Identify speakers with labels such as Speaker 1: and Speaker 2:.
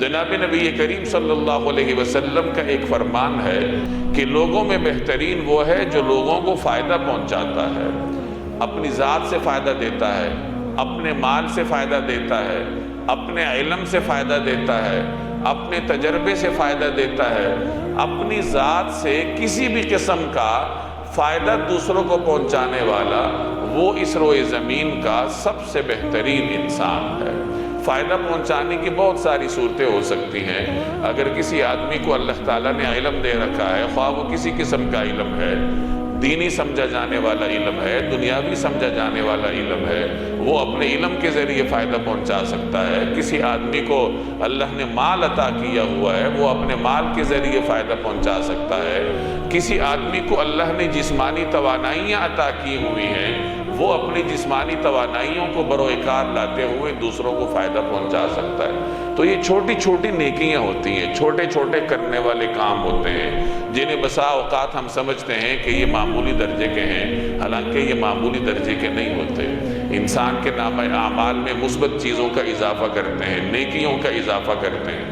Speaker 1: جناب نبی کریم صلی اللہ علیہ وسلم کا ایک فرمان ہے کہ لوگوں میں بہترین وہ ہے جو لوگوں کو فائدہ پہنچاتا ہے، اپنی ذات سے فائدہ دیتا ہے، اپنے مال سے فائدہ دیتا ہے، اپنے علم سے فائدہ دیتا ہے، اپنے تجربے سے فائدہ دیتا ہے، اپنی ذات سے کسی بھی قسم کا فائدہ دوسروں کو پہنچانے والا وہ اس روئے زمین کا سب سے بہترین انسان ہے۔ فائدہ پہنچانے کی بہت ساری صورتیں ہو سکتی ہیں۔ اگر کسی آدمی کو اللہ تعالیٰ نے علم دے رکھا ہے، خواہ وہ کسی قسم کا علم ہے، دینی سمجھا جانے والا علم ہے، دنیاوی سمجھا جانے والا علم ہے، وہ اپنے علم کے ذریعے فائدہ پہنچا سکتا ہے۔ کسی آدمی کو اللہ نے مال عطا کیا ہوا ہے، وہ اپنے مال کے ذریعے فائدہ پہنچا سکتا ہے۔ کسی آدمی کو اللہ نے جسمانی توانائیاں عطا کی ہوئی ہیں، وہ اپنی جسمانی توانائیوں کو بروئے کار لاتے ہوئے دوسروں کو فائدہ پہنچا سکتا ہے۔ تو یہ چھوٹی چھوٹی نیکیاں ہوتی ہیں، چھوٹے چھوٹے کرنے والے کام ہوتے ہیں، جنہیں بسا اوقات ہم سمجھتے ہیں کہ یہ معمولی درجے کے ہیں، حالانکہ یہ معمولی درجے کے نہیں ہوتے۔ انسان کے نامہ اعمال میں مثبت چیزوں کا اضافہ کرتے ہیں، نیکیوں کا اضافہ کرتے ہیں۔